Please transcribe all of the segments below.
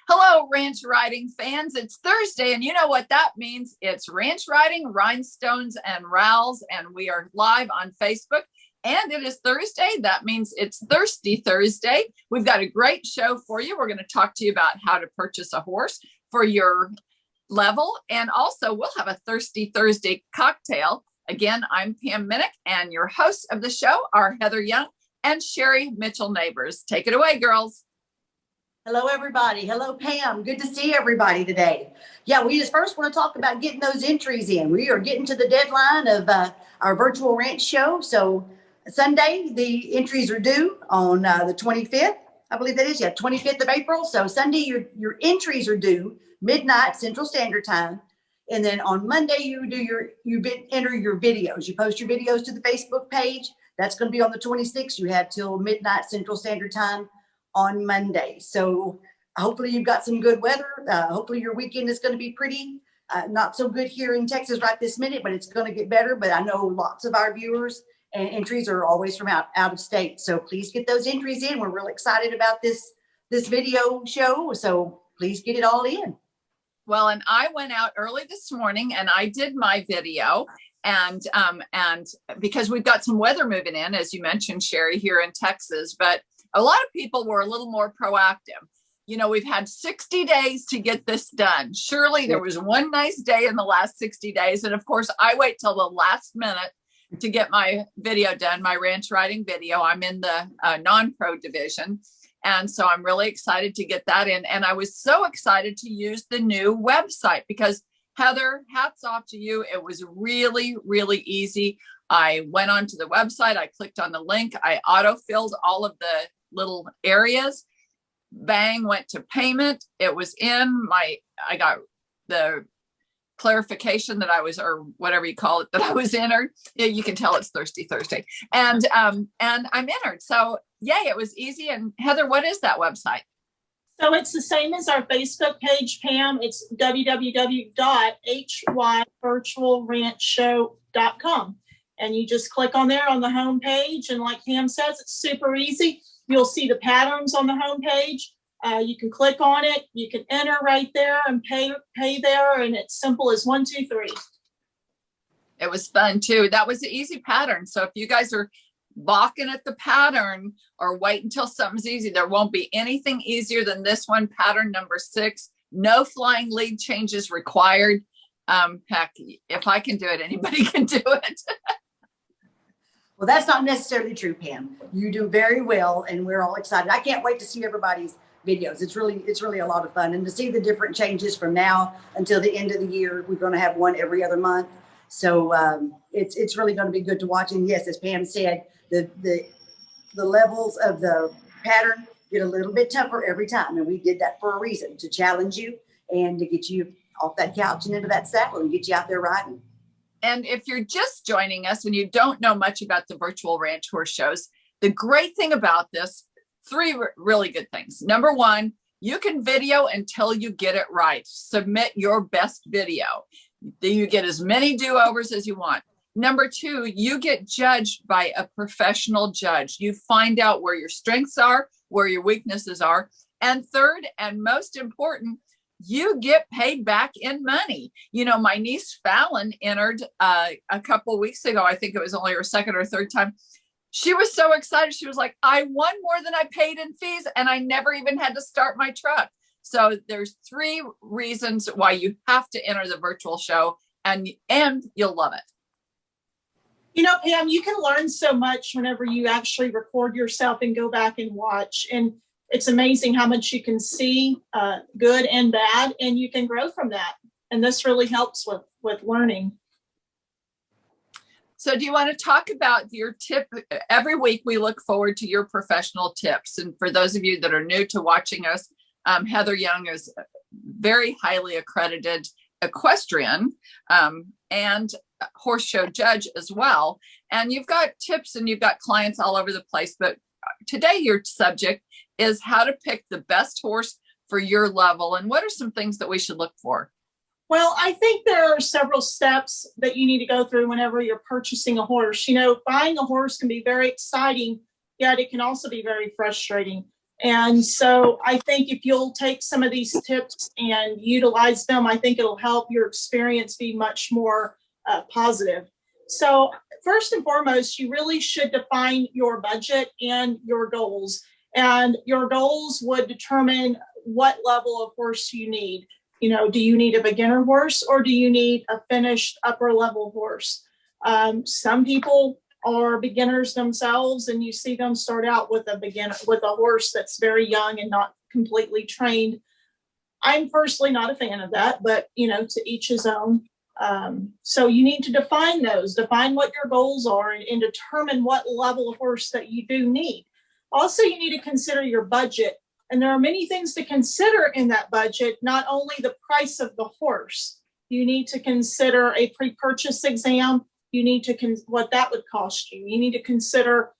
Hello, ranch riding fans. It's Thursday, and you know what that means. It's ranch riding, rhinestones, and rowels, and we are live on Facebook. And it is Thursday. That means it's Thirsty Thursday. We've got a great show for you. We're going to talk to you about how to purchase a horse for your level. And also, we'll have a Thirsty Thursday cocktail. Again, I'm Pam Minnick, and your hosts of the show are Heather Young and Sherry Mitchell-Neighbors. Take it away, girls. Hello, everybody. Hello, Pam. Good to see everybody today. Yeah, we just first want to talk about getting those entries in. We are getting to the deadline of our virtual ranch show. So Sunday, the entries are due on the 25th. I believe that is, 25th of April. So Sunday, your entries are due midnight Central Standard Time. And then on Monday, you enter your videos. You post your videos to the Facebook page. That's going to be on the 26th. You have till midnight Central Standard Time on Monday. So hopefully you've got some good weather. Hopefully your weekend is going to be pretty. Not so good here in Texas right this minute, but it's going to get better. But I know lots of our viewers and entries are always from out of state. So please get those entries in. We're really excited about this video show. So please get it all in. Well, and I went out early this morning and I did my video. And because we've got some weather moving in, as you mentioned, Sherry, here in Texas, but a lot of people were a little more proactive. You know, we've had 60 days to get this done. Surely there was one nice day in the last 60 days. And of course, I wait till the last minute to get my video done, my ranch riding video. I'm in the non-pro division. And so I'm really excited to get that in. And I was so excited to use the new website because Heather, hats off to you. It was really, really easy. I went onto the website. I clicked on the link. I auto-filled all of the little areas. Bang, went to payment. It was in I got the clarification that I was, or whatever you call it, that I was entered. Yeah, you can tell it's Thirsty Thursday. And I'm entered. So yay, it was easy. And Heather, what is that website? So it's the same as our Facebook page, Pam. It's www.hyvirtualranchshow.com. And you just click on there on the home page. And like Pam says, it's super easy. You'll see the patterns on the home page. You can click on it. You can enter right there and pay there. And it's simple as 1, 2, 3. It was fun too. That was the easy pattern. So if you guys are balking at the pattern or wait until something's easy, there won't be anything easier than this one, pattern number 6. No flying lead changes required. Heck, if I can do it, anybody can do it. Well, that's not necessarily true, Pam. You do very well, and we're all excited. I can't wait to see everybody's videos. It's really a lot of fun, and to see the different changes from now until the end of the year. We're going to have one every other month, so it's really going to be good to watch. And yes, as Pam said, the levels of the pattern get a little bit tougher every time, and we did that for a reason, to challenge you and to get you off that couch and into that saddle and get you out there riding. And if you're just joining us and you don't know much about the virtual ranch horse shows, the great thing about this, 3 really good things. Number 1, you can video until you get it right. Submit your best video. You get as many do-overs as you want. Number 2, you get judged by a professional judge. You find out where your strengths are, where your weaknesses are. And third, and most important, you get paid back in money. You know, my niece Fallon entered a couple of weeks ago. I think it was only her second or third time. She was so excited. She was like, I won more than I paid in fees, and I never even had to start my truck. So there's 3 reasons why you have to enter the virtual show, and you'll love it. You know, Pam, you can learn so much whenever you actually record yourself and go back and watch. And it's amazing how much you can see, good and bad, and you can grow from that. And this really helps with learning. So do you want to talk about your tip? Every week we look forward to your professional tips. And for those of you that are new to watching us, Heather Young is very highly accredited equestrian and horse show judge as well. And you've got tips and you've got clients all over the place. But today your subject is how to pick the best horse for your level. And what are some things that we should look for? Well, I think there are several steps that you need to go through whenever you're purchasing a horse. You know, buying a horse can be very exciting, yet it can also be very frustrating. And so I think if you'll take some of these tips and utilize them, I think it'll help your experience be much more positive. So first and foremost, you really should define your budget and your goals. And your goals would determine what level of horse you need. You know, do you need a beginner horse or do you need a finished upper level horse? Some people are beginners themselves, and you see them start out with a horse that's very young and not completely trained. I'm personally not a fan of that, but you know, to each his own. So you need to define what your goals are, and determine what level of horse that you do need. Also, you need to consider your budget. And there are many things to consider in that budget, not only the price of the horse. You need to consider a pre-purchase exam. You need to what that would cost you. You need to consider,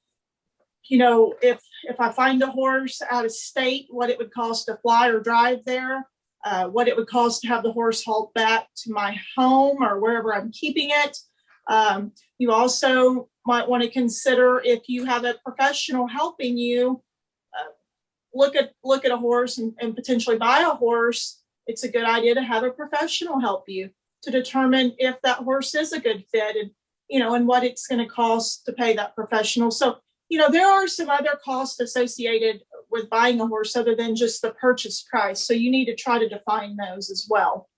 you know, if I find a horse out of state, what it would cost to fly or drive there, what it would cost to have the horse hauled back to my home or wherever I'm keeping it. You also might want to consider, if you have a professional helping you, look at a horse and potentially buy a horse. It's a good idea to have a professional help you to determine if that horse is a good fit, and you know, and what it's going to cost to pay that professional. So, you know, there are some other costs associated with buying a horse other than just the purchase price. So you need to try to define those as well.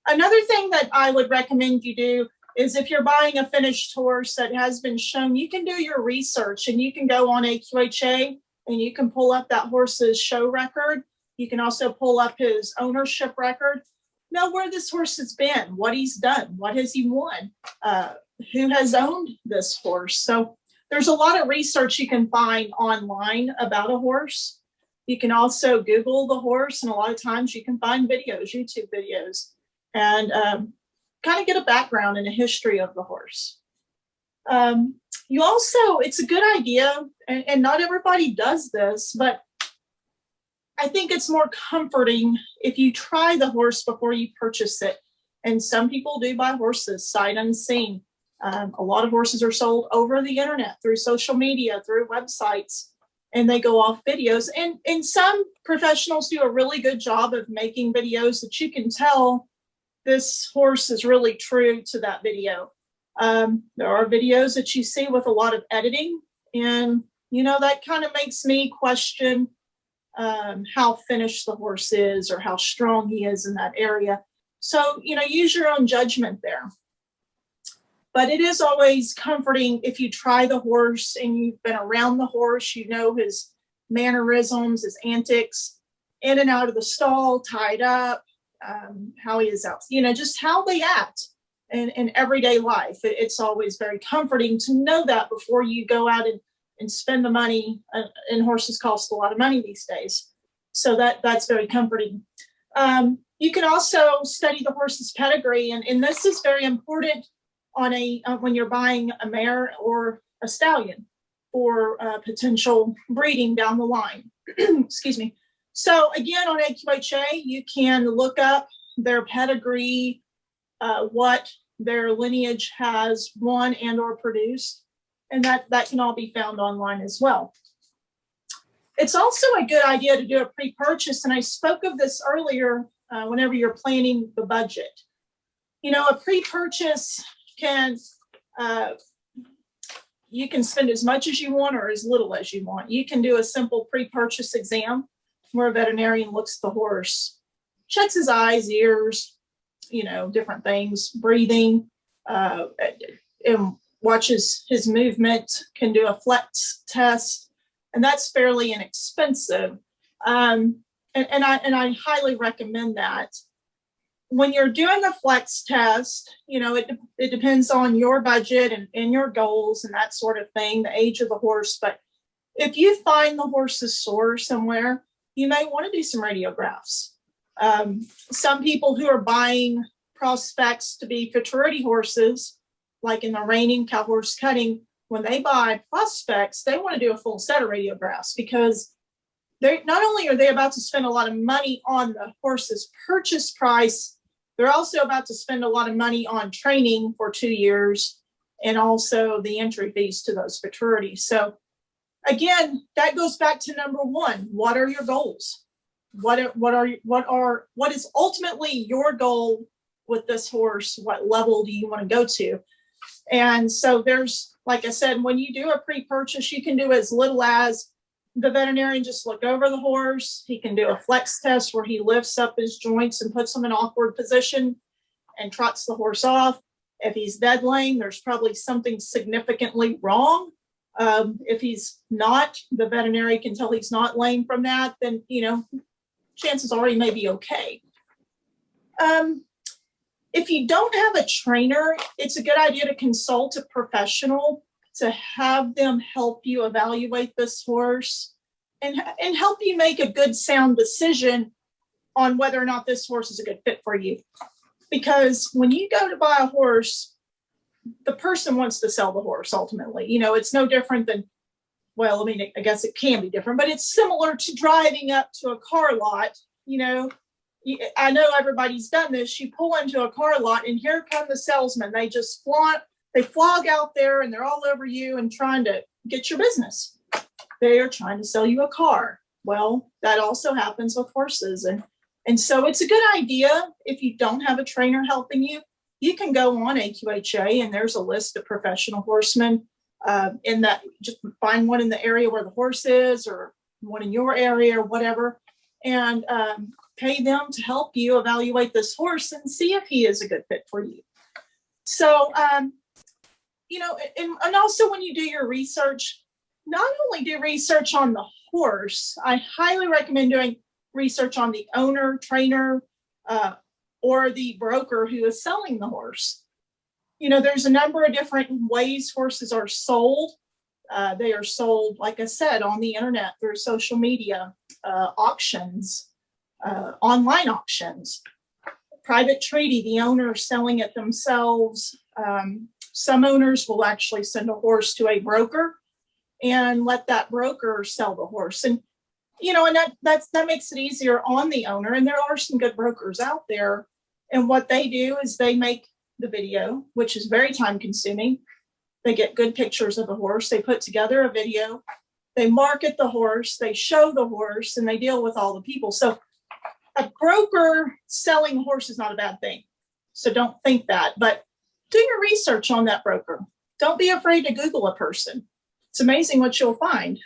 Another thing that I would recommend you do is, if you're buying a finished horse that has been shown, you can do your research and you can go on AQHA and you can pull up that horse's show record. You can also pull up his ownership record, know where this horse has been, what he's done, what has he won, who has owned this horse. So there's a lot of research you can find online about a horse. You can also Google the horse, and a lot of times you can find videos, YouTube videos, and kind of get a background and a history of the horse. You also, it's a good idea, and not everybody does this, but I think it's more comforting if you try the horse before you purchase it. And some people do buy horses sight unseen. A lot of horses are sold over the internet, through social media, through websites, and they go off videos. And some professionals do a really good job of making videos that you can tell this horse is really true to that video. There are videos that you see with a lot of editing, and you know, that kind of makes me question how finished the horse is or how strong he is in that area. So, you know, use your own judgment there. But it is always comforting if you try the horse and you've been around the horse, you know his mannerisms, his antics, in and out of the stall, tied up, how he is out, you know, just how they act in everyday life. It's always very comforting to know that before you go out and spend the money, and horses cost a lot of money these days. So that's very comforting. You can also study the horse's pedigree, and this is very important on when you're buying a mare or a stallion for potential breeding down the line. Excuse me. So again, on AQHA, you can look up their pedigree, what their lineage has won and or produced, and that can all be found online as well. It's also a good idea to do a pre-purchase, and I spoke of this earlier whenever you're planning the budget. You know, a pre-purchase can, you can spend as much as you want or as little as you want. You can do a simple pre-purchase exam where a veterinarian looks at the horse, checks his eyes, ears, you know, different things, breathing, and watches his movement, can do a flex test, and that's fairly inexpensive. And I highly recommend that. When you're doing a flex test, you know, it depends on your budget and your goals and that sort of thing, the age of the horse. But if you find the horse is sore somewhere, you may want to do some radiographs. Some people who are buying prospects to be futurity horses, like in the reining, cow horse cutting, when they buy prospects, they want to do a full set of radiographs, because they're not only are they about to spend a lot of money on the horse's purchase price, they're also about to spend a lot of money on training for 2 years, and also the entry fees to those futurities. So again, that goes back to number one. What are your goals? What is ultimately your goal with this horse? What level do you want to go to? And so there's, like I said, when you do a pre-purchase, you can do as little as the veterinarian just look over the horse. He can do a flex test where he lifts up his joints and puts them in awkward position and trots the horse off. If he's dead laying, there's probably something significantly wrong. If he's not, the veterinarian can tell he's not laying from that, then, chances are he may be okay. If you don't have a trainer, it's a good idea to consult a professional to have them help you evaluate this horse and help you make a good, sound decision on whether or not this horse is a good fit for you. Because when you go to buy a horse, the person wants to sell the horse ultimately. It's no different than, well, I mean, I guess it can be different, but it's similar to driving up to a car lot. I know everybody's done this. You pull into a car lot and here come the salesmen. They just flog out there and they're all over you and trying to get your business. They are trying to sell you a car. Well, that also happens with horses. And so it's a good idea if you don't have a trainer helping you, you can go on AQHA and there's a list of professional horsemen in that, just find one in the area where the horse is or one in your area or whatever, and pay them to help you evaluate this horse and see if he is a good fit for you. So, and also when you do your research, not only do research on the horse, I highly recommend doing research on the owner, trainer, or the broker who is selling the horse. There's a number of different ways horses are sold. They are sold, like I said, on the internet, through social media, auctions, online auctions, private treaty, the owner selling it themselves. Some owners will actually send a horse to a broker and let that broker sell the horse. And that makes it easier on the owner. And there are some good brokers out there. And what they do is they make the video, which is very time consuming. They get good pictures of the horse. They put together a video. They market the horse. They show the horse and they deal with all the people. So a broker selling a horse is not a bad thing. So don't think that, but do your research on that broker. Don't be afraid to Google a person. It's amazing what you'll find.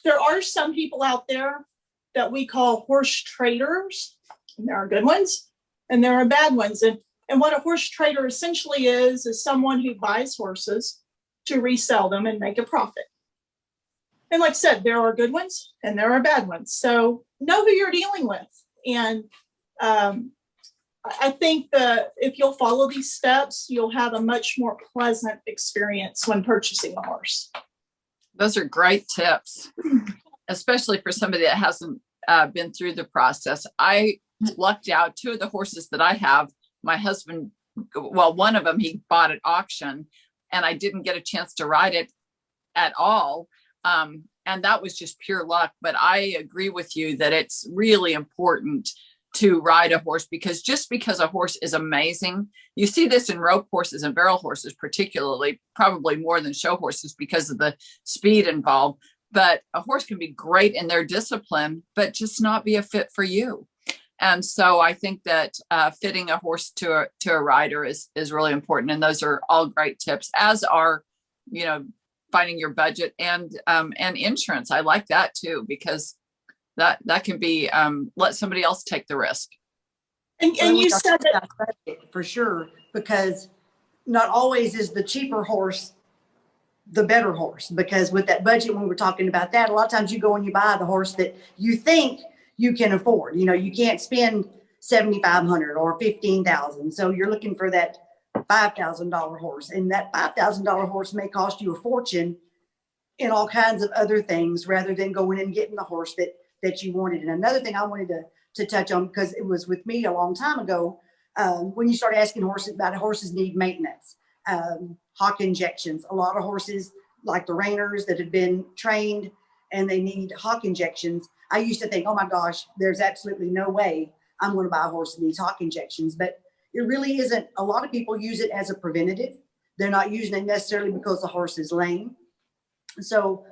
There are some people out there that we call horse traders, and there are good ones and there are bad ones. And what a horse trader essentially is someone who buys horses to resell them and make a profit. And like I said, there are good ones and there are bad ones. So know who you're dealing with. And I think that if you'll follow these steps, you'll have a much more pleasant experience when purchasing a horse. Those are great tips, especially for somebody that hasn't been through the process. I lucked out. Two of the horses that I have, my husband, well, one of them he bought at auction and I didn't get a chance to ride it at all. And that was just pure luck. But I agree with you that it's really important to ride a horse, because just because a horse is amazing, you see this in rope horses and barrel horses, particularly, probably more than show horses because of the speed involved. But a horse can be great in their discipline, but just not be a fit for you. And so I think that fitting a horse to a rider is really important. And those are all great tips, as are, finding your budget and insurance. I like that too, because that can be, let somebody else take the risk. And you said that for sure, because not always is the cheaper horse the better horse, because with that budget, when we're talking about that, a lot of times you go and you buy the horse that you think you can afford. You can't spend $7,500 or $15,000. So you're looking for that $5,000 horse, and that $5,000 horse may cost you a fortune in all kinds of other things, rather than going and getting the horse that you wanted. And another thing I wanted to touch on, because it was with me a long time ago, when you start asking horses about horses need maintenance, hock injections. A lot of horses, like the reiners that have been trained and they need hock injections. I used to think, oh my gosh, there's absolutely no way I'm going to buy a horse that needs hock injections. But it really isn't. A lot of people use it as a preventative. They're not using it necessarily because the horse is lame. So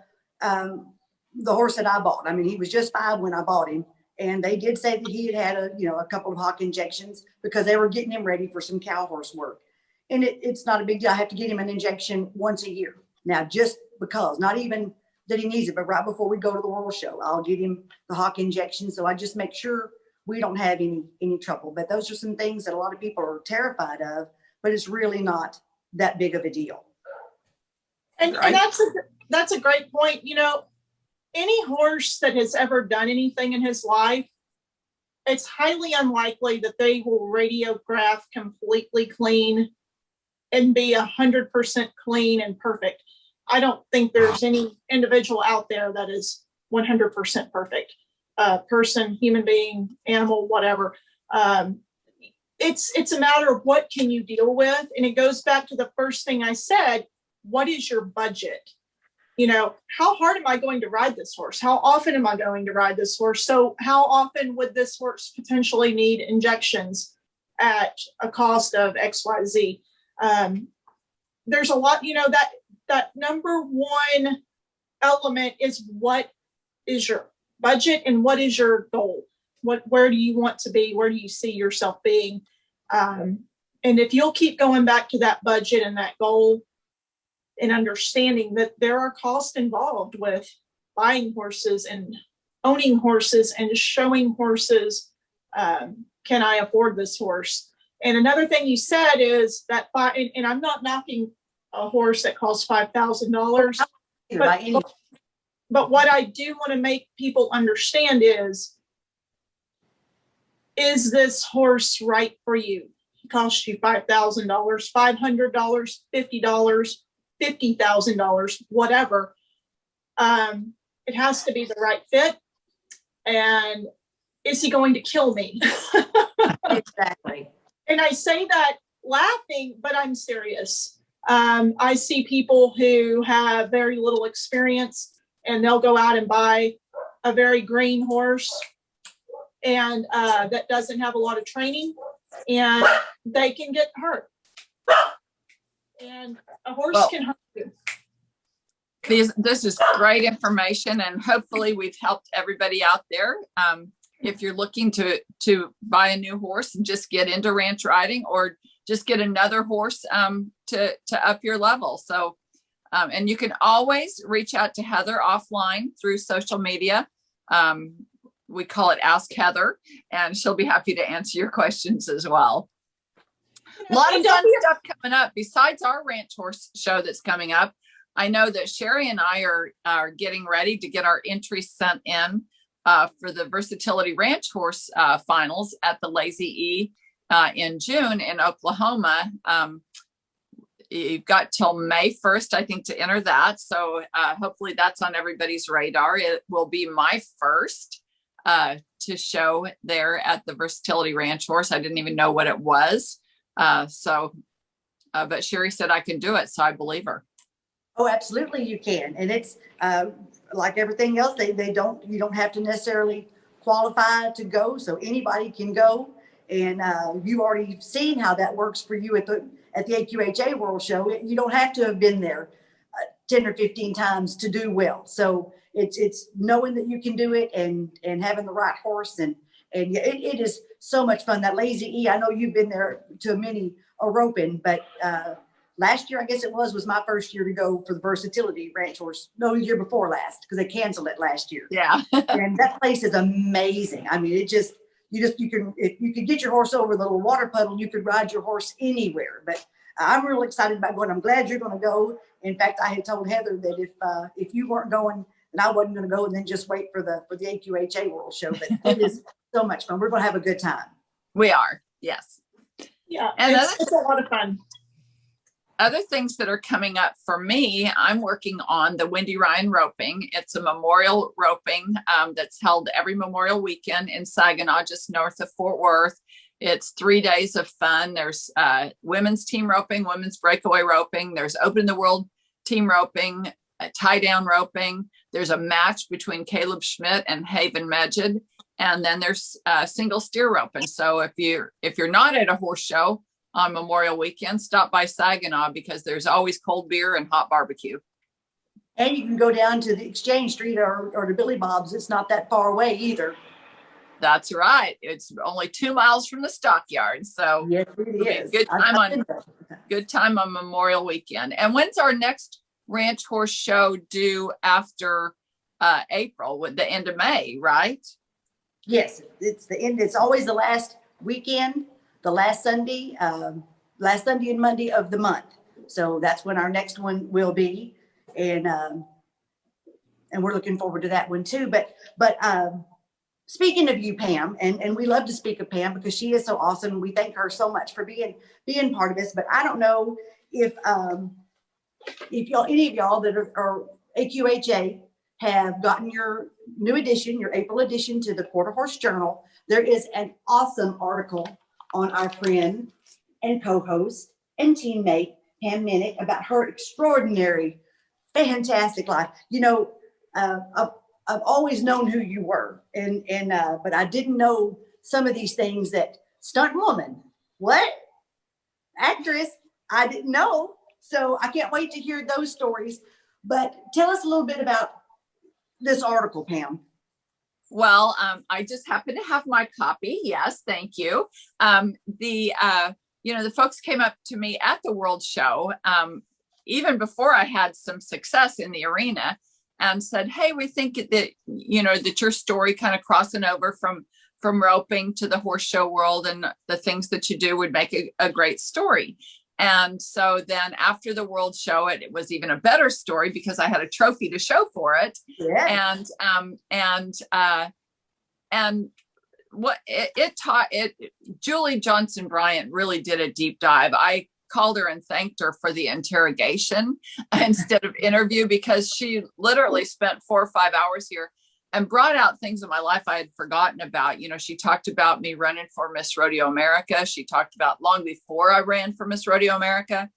the horse that I bought, I mean, he was just 5 when I bought him. And they did say that he had a couple of hock injections because they were getting him ready for some cow horse work. And it's not a big deal. I have to get him an injection once a year. Now, just because, not even that he needs it, but right before we go to the World Show, I'll get him the hock injection. So I just make sure we don't have any trouble. But those are some things that a lot of people are terrified of, but it's really not that big of a deal. And that's a great point. Any horse that has ever done anything in his life, it's highly unlikely that they will radiograph completely clean and be 100% clean and perfect. I don't think there's any individual out there that is 100% perfect. Person, human being, animal, whatever. It's a matter of what can you deal with. And it goes back to the first thing I said, what is your budget? How hard am I going to ride this horse? How often am I going to ride this horse? So how often would this horse potentially need injections at a cost of XYZ? There's a lot, that number one element is what is your budget and what is your goal? Where do you want to be? Where do you see yourself being? And if you'll keep going back to that budget and that goal and understanding that there are costs involved with buying horses and owning horses and showing horses, can I afford this horse? And another thing you said is that, and I'm not knocking a horse that costs $5,000, but what I do want to make people understand is this horse right for you? It costs you $5,000, $500, $50, $50,000, whatever. It has to be the right fit. And is he going to kill me? Exactly. And I say that laughing, but I'm serious. I see people who have very little experience and they'll go out and buy a very green horse and that doesn't have a lot of training, and they can get hurt. And a horse can hurt you. This is great information, and hopefully we've helped everybody out there. If you're looking to buy a new horse and just get into ranch riding, or just get another horse to up your level. So, and you can always reach out to Heather offline through social media. We call it Ask Heather, and she'll be happy to answer your questions as well. A lot of fun stuff coming up besides our ranch horse show that's coming up. I know that Sherry and I are getting ready to get our entries sent in for the Versatility Ranch Horse finals at the Lazy E in June in Oklahoma. You've got till May 1st, I think, to enter that. So hopefully that's on everybody's radar. It will be my first to show there at the Versatility Ranch Horse. I didn't even know what it was. But Sherry said I can do it, so I believe her. Oh, absolutely you can. And it's like everything else, you don't have to necessarily qualify to go. So anybody can go. And you already seen how that works for you at the AQHA World Show. You don't have to have been there 10 or 15 times to do well. So it's knowing that you can do it and having the right horse. And it is so much fun. That Lazy E, I know you've been there to many a roping, but last year, I guess it was my first year to go for the Versatility Ranch Horse. No, the year before last, because they canceled it last year. Yeah. And that place is amazing. I mean, you can, if you could get your horse over the little water puddle, you could ride your horse anywhere. But I'm real excited about going. I'm glad you're going to go. In fact, I had told Heather that if you weren't going, then I wasn't going to go, and then just wait for the AQHA World Show. But it is so much fun. We're going to have a good time. We are. Yes. Yeah. And it's a lot of fun. Other things that are coming up for me, I'm working on the Wendy Ryan roping. It's a memorial roping that's held every Memorial weekend in Saginaw, just north of Fort Worth. It's 3 days of fun. There's women's team roping, women's breakaway roping. There's open in the world team roping, tie down roping. There's a match between Caleb Schmidt and Haven Medjid. And then there's single steer roping. So if you're not at a horse show on Memorial Weekend, stop by Saginaw, because there's always cold beer and hot barbecue. And you can go down to the Exchange Street or to Billy Bob's. It's not that far away either. That's right. It's only 2 miles from the stockyard. So Yes, it it'll be a is. good time on Memorial Weekend. And when's our next Ranch Horse Show due after April, with the end of May, right? Yes, it's the end. It's always the last weekend, the last Sunday and Monday of the month. So that's when our next one will be, and we're looking forward to that one too. But speaking of you, Pam, and we love to speak of Pam because she is so awesome. We thank her so much for being part of this. But I don't know if y'all, any of y'all that are AQHA have gotten your new edition, your April edition to the Quarter Horse Journal. There is an awesome article on our friend and co-host and teammate Pam Minnick about her extraordinary, fantastic life. You know, I've always known who you were, but I didn't know some of these things. That stunt woman, what? Actress, I didn't know. So I can't wait to hear those stories. But tell us a little bit about this article, Pam. Well, I just happen to have my copy. Yes, thank you. The folks came up to me at the World Show, even before I had some success in the arena, and said, "Hey, we think that that your story kind of crossing over from roping to the horse show world and the things that you do would make a great story." And so then after the World Show, it was even a better story because I had a trophy to show for it. Yeah. And what it taught it, Julie Johnson Bryant really did a deep dive. I called her and thanked her for the interrogation instead of interview, because she literally spent 4 or 5 hours here and brought out things in my life I had forgotten about. She talked about me running for Miss Rodeo America. She talked about long before I ran for Miss Rodeo America,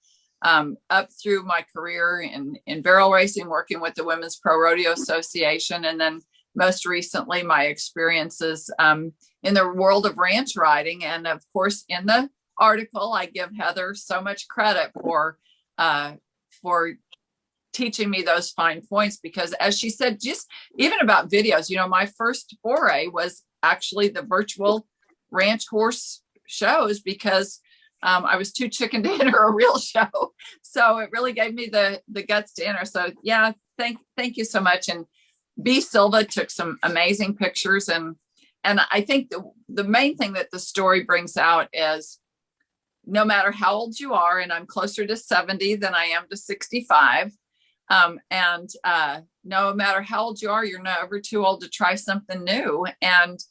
up through my career in barrel racing, working with the Women's Pro Rodeo Association, and then most recently my experiences in the world of ranch riding. And of course, in the article, I give Heather so much credit for teaching me those fine points, because as she said, just even about videos, my first foray was actually the virtual ranch horse shows, because I was too chicken to enter a real show. So it really gave me the guts to enter. So yeah, thank you so much. And B Silva took some amazing pictures. And I think the main thing that the story brings out is, no matter how old you are, and I'm closer to 70 than I am to 65, no matter how old you are, you're never too old to try something new. And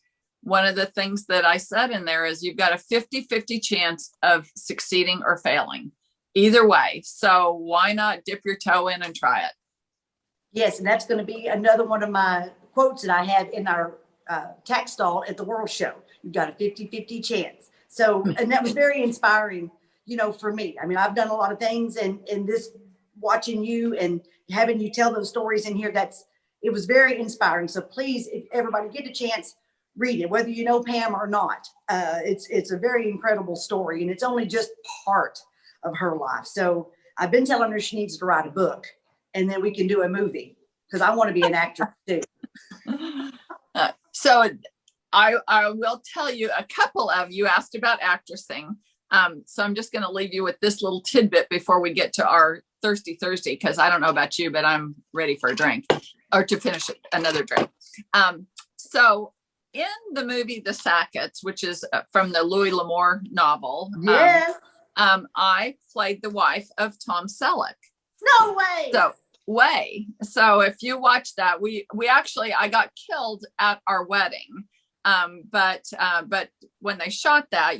one of the things that I said in there is you've got a 50-50 chance of succeeding or failing either way. So why not dip your toe in and try it? Yes, and that's going to be another one of my quotes that I have in our tax stall at the World Show. You've got a 50-50 chance. So, and that was very inspiring, for me. I mean, I've done a lot of things, and this, watching you and having you tell those stories in here, it was very inspiring. So please, if everybody get a chance, read it, whether you know Pam or not. It's a very incredible story, and it's only just part of her life. So I've been telling her she needs to write a book, and then we can do a movie, because I want to be an actress too. So I will tell you, a couple of you asked about actressing. So I'm just going to leave you with this little tidbit before we get to our Thirsty Thursday, because I don't know about you, but I'm ready for a drink, or to finish another drink. So in the movie The Sacketts, which is from the Louis L'Amour novel, Yes. I played the wife of Tom Selleck. No way. So if you watch that, we actually, I got killed at our wedding. But when they shot that,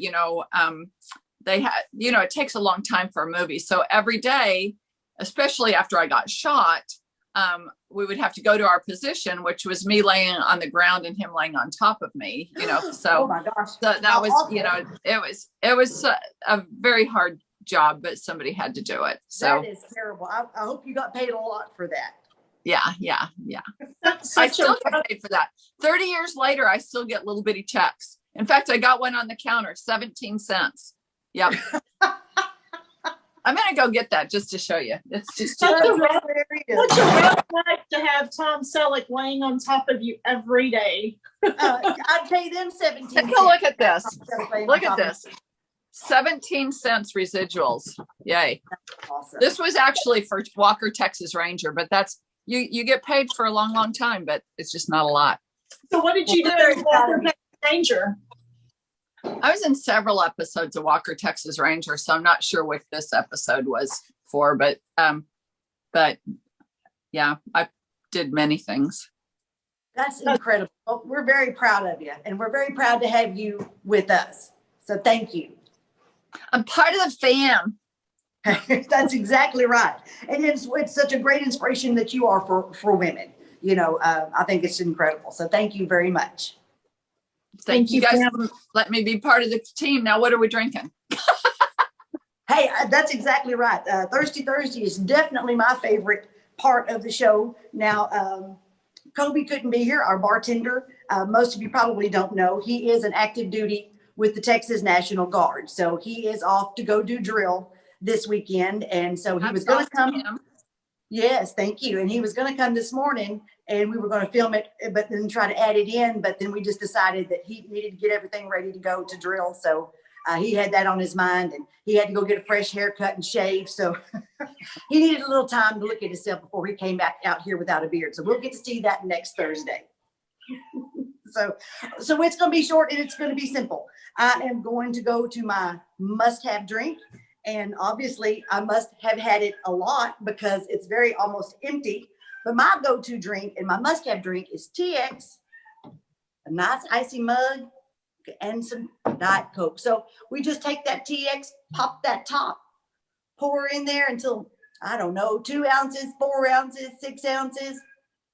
they had, it takes a long time for a movie. So every day, especially after I got shot, we would have to go to our position, which was me laying on the ground and him laying on top of me, so, oh my gosh. so that was, it was a very hard job, but somebody had to do it. So that is terrible. I hope you got paid a lot for that. yeah. I still get paid for that. 30 years later, I still get little bitty checks. In fact, I got one on the counter, 17 cents. Yep. I'm gonna go get that just to show you. It's just Such a rough, There he is. such a rough life to have Tom Selleck laying on top of you every day. I'd pay them 17 take a look at this. cents. Look at this. 17 cents residuals. Yay. Awesome. This was actually for Walker Texas Ranger, but that's you get paid for a long, long time, but it's just not a lot. So what did you do Well, as Walker Texas Ranger? I was in several episodes of Walker Texas Ranger, so I'm not sure what this episode was for, but yeah, I did many things. That's incredible. Well, we're very proud of you, and we're very proud to have you with us. So thank you. I'm part of the fam. That's exactly right. And it's such a great inspiration that you are for women. You know, I think it's incredible. So thank you very much. Thank you guys Pam. for letting me be part of the team. Now, what are we drinking? Hey, that's exactly right. Thirsty Thursday is definitely my favorite part of the show. Now, Kobe couldn't be here, our bartender. Most of you probably don't know. He is an active duty with the Texas National Guard. So he is off to go do drill this weekend. And so he was going to come. Yes, thank you. And he was going to come this morning and we were going to film it, but then try to add it in. But then we just decided that he needed to get everything ready to go to drill. So he had that on his mind and he had to go get a fresh haircut and shave. So he needed a little time to look at himself before he came back out here without a beard. So we'll get to see that next Thursday. So it's going to be short and it's going to be simple. I am going to go to my must-have drink. And obviously I must have had it a lot because it's very almost empty. But my go-to drink and my must-have drink is TX, a nice icy mug, and some Diet Coke. So we just take that TX, pop that top, pour in there until, I don't know, 2 ounces, 4 ounces, 6 ounces.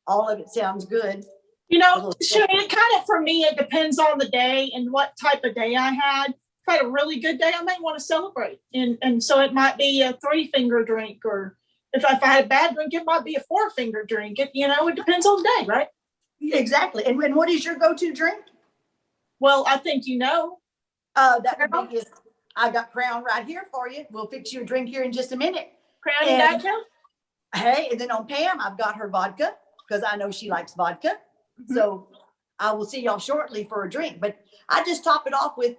All of it sounds good. You know, Sherry, it kind of, for me, it depends on the day and what type of day I had. If I had a really good day, I might want to celebrate. And so it might be a 3-finger drink, or if I had a bad drink, it might be a 4-finger drink. It depends on the day, right? Exactly. And what is your go-to drink? Well, I think you know. That would be, I got Crown right here for you. We'll fix you a drink here in just a minute. Crown and Diet Coke? Hey, and then on Pam, I've got her vodka because I know she likes vodka. Mm-hmm. So I will see y'all shortly for a drink, but I just top it off with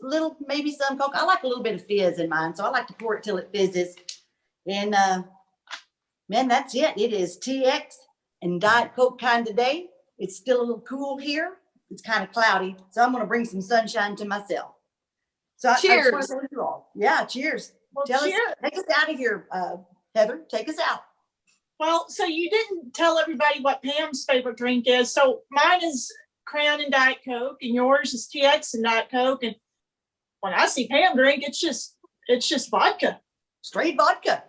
little, maybe some Coke. I like a little bit of fizz in mine, so I like to pour it till it fizzes. And man, that's it. It is TX and Diet Coke kind of day. It's still a little cool here. It's kind of cloudy, so I'm going to bring some sunshine to myself. So cheers. I just want to thank you all. Yeah, cheers. Well, Take us out of here, Heather. Take us out. Well, so you didn't tell everybody what Pam's favorite drink is. So mine is Crown and Diet Coke, and yours is TX and Diet Coke. And when I see Pam drink, it's just vodka. Straight vodka.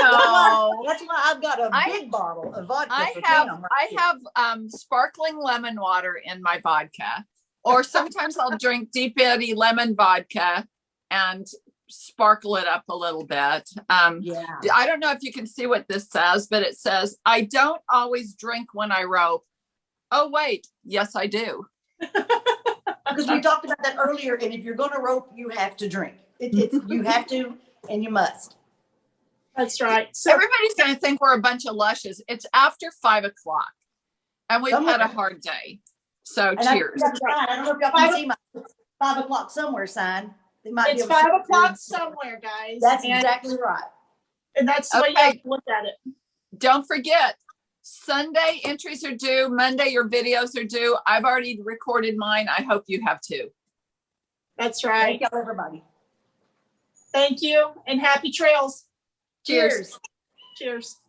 No. That's why I've got a big bottle of vodka. I have sparkling lemon water in my vodka, or sometimes I'll drink Deep Eddy lemon vodka and sparkle it up a little bit. Yeah. I don't know if you can see what this says, but it says, I don't always drink when I rope. Oh, wait. Yes, I do. Because we talked about that earlier. And if you're going to rope, you have to drink. It's you have to, and you must. That's right. So everybody's going to think we're a bunch of lushes. It's after 5 o'clock and we've had a hard day. So cheers. I don't know if y'all can see my 5 o'clock somewhere sign. It's 5 o'clock somewhere, guys. That's exactly right. And that's the way you have to look at it. Don't forget, Sunday entries are due. Monday, your videos are due. I've already recorded mine. I hope you have too. That's right. Thank you, everybody. Thank you, and happy trails. Cheers. Cheers.